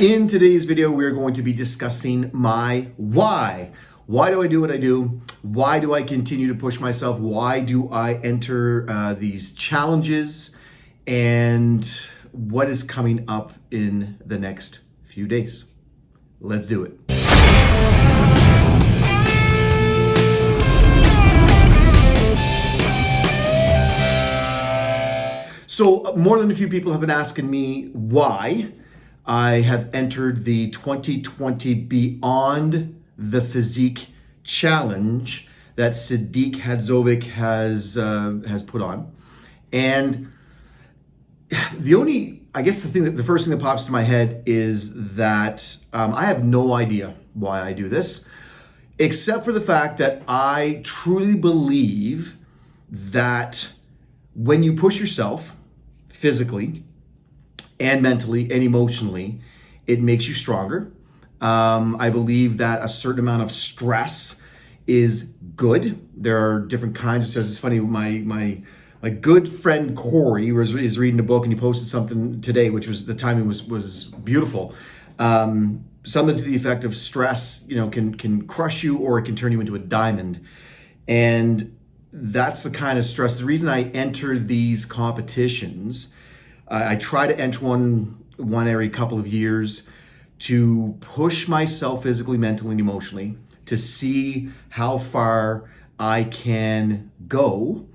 In today's video, we're going to be discussing my why. Why do I do what I do? Why do I continue to push myself? Why do I enter these challenges? And what is coming up in the next few days? Let's do it. So more than a few people have been asking me why I have entered the 2020 Beyond the Physique Challenge that Sadiq Hadzovic has put on. And the first thing that pops to my head is that I have no idea why I do this, except for the fact that I truly believe that when you push yourself physically and mentally and emotionally, it makes you stronger. I believe that a certain amount of stress is good. There are different kinds of stress. It's funny, my good friend Corey is reading a book, and he posted something today, which was, the timing was beautiful. Something to the effect of stress, can crush you, or it can turn you into a diamond. And that's the kind of stress. The reason I enter these competitions, I try to enter one every couple of years to push myself physically, mentally, and emotionally to see how far I can go.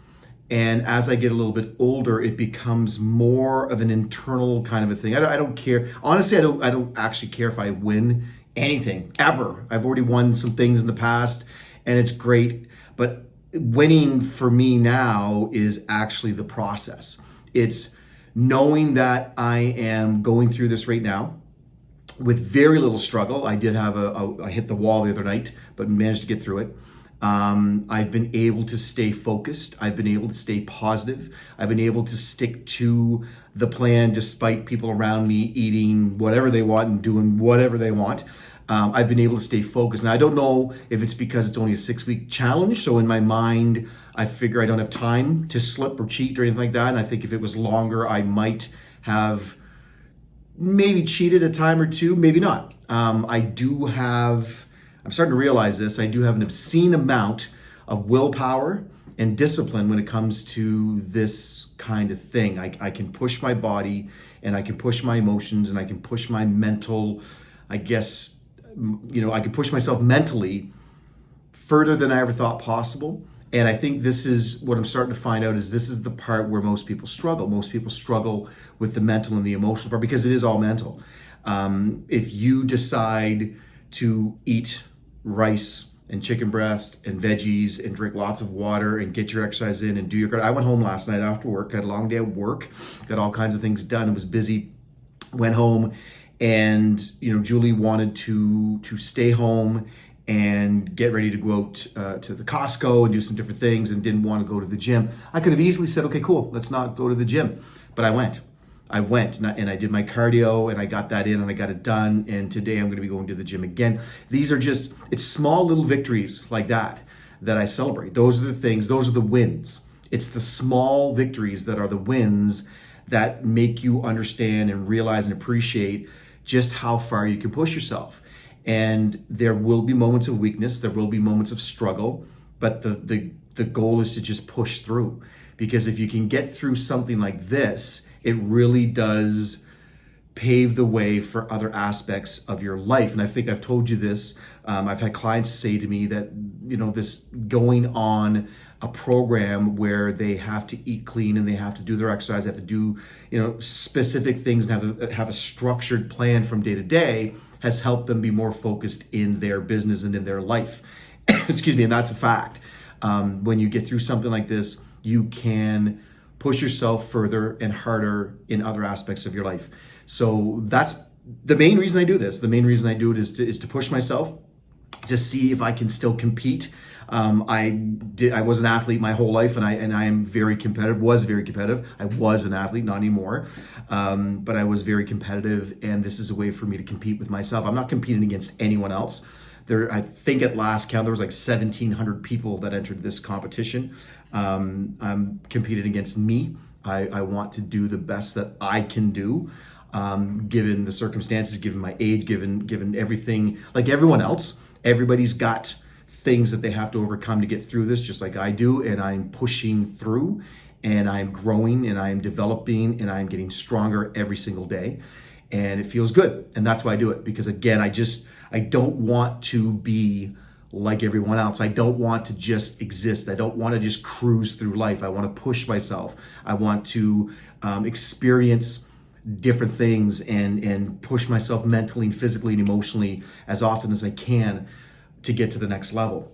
And as I get a little bit older, it becomes more of an internal kind of a thing. I don't care. Honestly, I don't actually care if I win anything ever. I've already won some things in the past, and it's great. But winning for me now is actually the process. It's knowing that I am going through this right now with very little struggle. I did have I hit the wall the other night, but managed to get through it. I've been able to stay focused. I've been able to stay positive. I've been able to stick to the plan despite people around me eating whatever they want and doing whatever they want. I've been able to stay focused. And I don't know if it's because it's only a 6-week challenge. So in my mind, I figure I don't have time to slip or cheat or anything like that. And I think if it was longer, I might have maybe cheated a time or two, maybe not. I'm starting to realize this. I do have an obscene amount of willpower and discipline when it comes to this kind of thing. I can push my body, and I can push my emotions, and I can push my mental, I can push myself mentally further than I ever thought possible. And I think this is what I'm starting to find out, is this is the part where most people struggle. Most people struggle with the mental and the emotional part, because it is all mental. If you decide to eat rice and chicken breast and veggies and drink lots of water and get your exercise in and do your, I went home last night after work, had a long day at work, got all kinds of things done, was busy, went home, and Julie wanted to stay home and get ready to go out to the Costco and do some different things, and didn't want to go to the gym. I could have easily said, okay, cool, let's not go to the gym. But I went and I did my cardio, and I got that in, and I got it done. And today I'm going to be going to the gym again. These are it's small little victories like that I celebrate. Those are the things, those are the wins. It's the small victories that are the wins that make you understand and realize and appreciate just how far you can push yourself. And there will be moments of weakness, there will be moments of struggle, but the goal is to just push through. Because if you can get through something like this, it really does pave the way for other aspects of your life. And I think I've told you this. I've had clients say to me that, this going on a program where they have to eat clean and they have to do their exercise, they have to do, specific things, and have a structured plan from day to day, has helped them be more focused in their business and in their life. Excuse me. And that's a fact. When you get through something like this, you can push yourself further and harder in other aspects of your life. So that's the main reason I do this. The main reason I do it is to push myself, to see if I can still compete. I was an athlete my whole life, and I am very competitive, was very competitive. I was an athlete, not anymore. But I was very competitive, and this is a way for me to compete with myself. I'm not competing against anyone else. I think at last count, there was like 1,700 people that entered this competition. I'm competing against me. I want to do the best that I can do. given the circumstances, given my age, given everything, like everyone else. Everybody's got things that they have to overcome to get through this, just like I do, and I'm pushing through, and I'm growing, and I'm developing, and I'm getting stronger every single day, and it feels good, and that's why I do it, because again, I don't want to be like everyone else. I don't want to just exist. I don't want to just cruise through life. I want to push myself. I want to experience different things and push myself mentally and physically and emotionally as often as I can to get to the next level.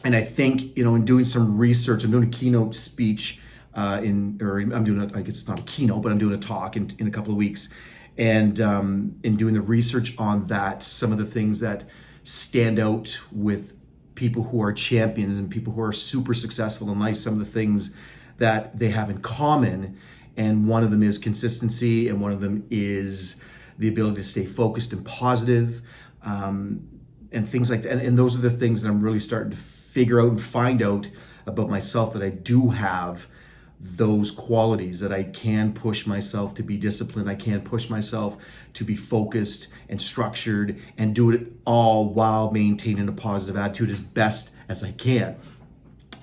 And I think, in doing some research, I'm doing a keynote speech I guess it's not a keynote, but I'm doing a talk in a couple of weeks. And in doing the research on that, some of the things that stand out with people who are champions and people who are super successful in life, some of the things that they have in common. And one of them is consistency, and one of them is the ability to stay focused and positive, and things like that. And those are the things that I'm really starting to figure out and find out about myself, that I do have those qualities, that I can push myself to be disciplined. I can push myself to be focused and structured and do it all while maintaining a positive attitude as best as I can.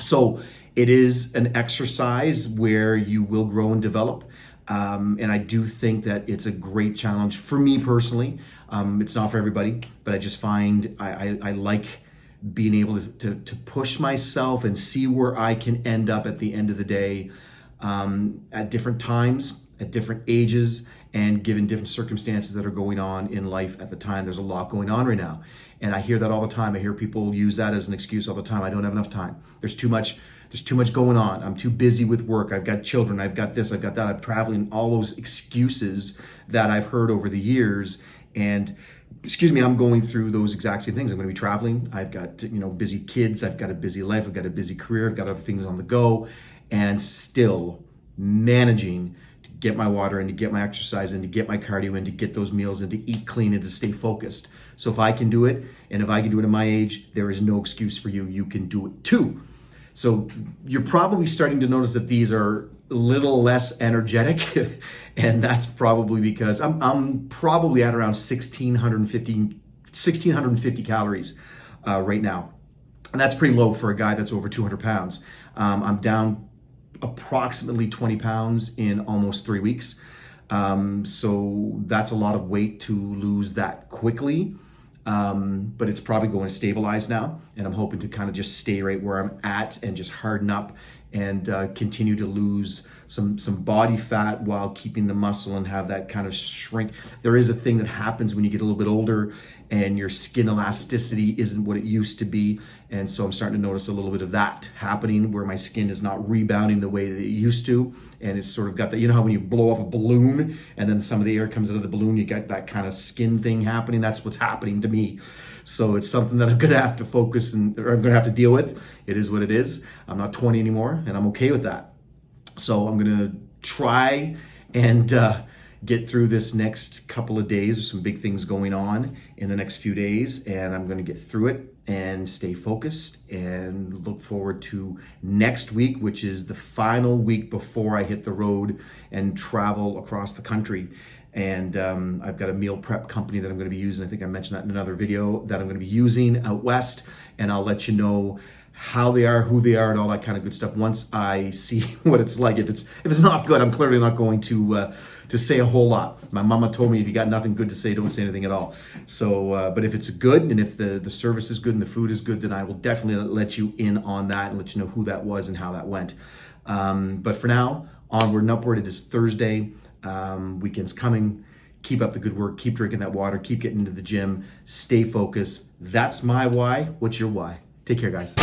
So it is an exercise where you will grow and develop. And I do think that it's a great challenge for me personally. It's not for everybody, but I just find I like being able to push myself and see where I can end up at the end of the day, at different times, at different ages, and given different circumstances that are going on in life at the time. There's a lot going on right now. And I hear that all the time. I hear people use that as an excuse all the time. I don't have enough time. There's too much going on. I'm too busy with work. I've got children. I've got this, I've got that. I'm traveling, all those excuses that I've heard over the years. And I'm going through those exact same things. I'm going to be traveling. I've got, busy kids. I've got a busy life. I've got a busy career. I've got other things on the go, and still managing to get my water in, to get my exercise in, to get my cardio in, to get those meals in, to eat clean, and to stay focused. So if I can do it, and if I can do it at my age, there is no excuse for you. You can do it too. So you're probably starting to notice that these are a little less energetic, and that's probably because I'm probably at around 1,650 calories right now. And that's pretty low for a guy that's over 200 pounds. I'm down approximately 20 pounds in almost 3 weeks. So that's a lot of weight to lose that quickly. But it's probably going to stabilize now, and I'm hoping to kind of just stay right where I'm at and just harden up and continue to lose some body fat while keeping the muscle and have that kind of shrink. There is a thing that happens when you get a little bit older and your skin elasticity isn't what it used to be. And so I'm starting to notice a little bit of that happening, where my skin is not rebounding the way that it used to. And it's sort of got that, how when you blow up a balloon and then some of the air comes out of the balloon, you got that kind of skin thing happening. That's what's happening to me. So it's something that I'm going to have to focus or I'm going to have to deal with. It is what it is. I'm not 20 anymore, and I'm okay with that. So I'm going to try and get through this next couple of days. There's some big things going on in the next few days, and I'm going to get through it and stay focused and look forward to next week, which is the final week before I hit the road and travel across the country. And I've got a meal prep company that I'm going to be using. I think I mentioned that in another video, that I'm going to be using out west, and I'll let you know how they are, who they are, and all that kind of good stuff once I see what it's like. If it's not good, I'm clearly not going to say a whole lot. My mama told me, if you got nothing good to say, don't say anything at all. So, but if it's good, and if the service is good and the food is good, then I will definitely let you in on that and let you know who that was and how that went. But for now, onward and upward. It is Thursday. Weekend's coming. Keep up the good work. Keep drinking that water. Keep getting into the gym. Stay focused. That's my why. What's your why? Take care, guys.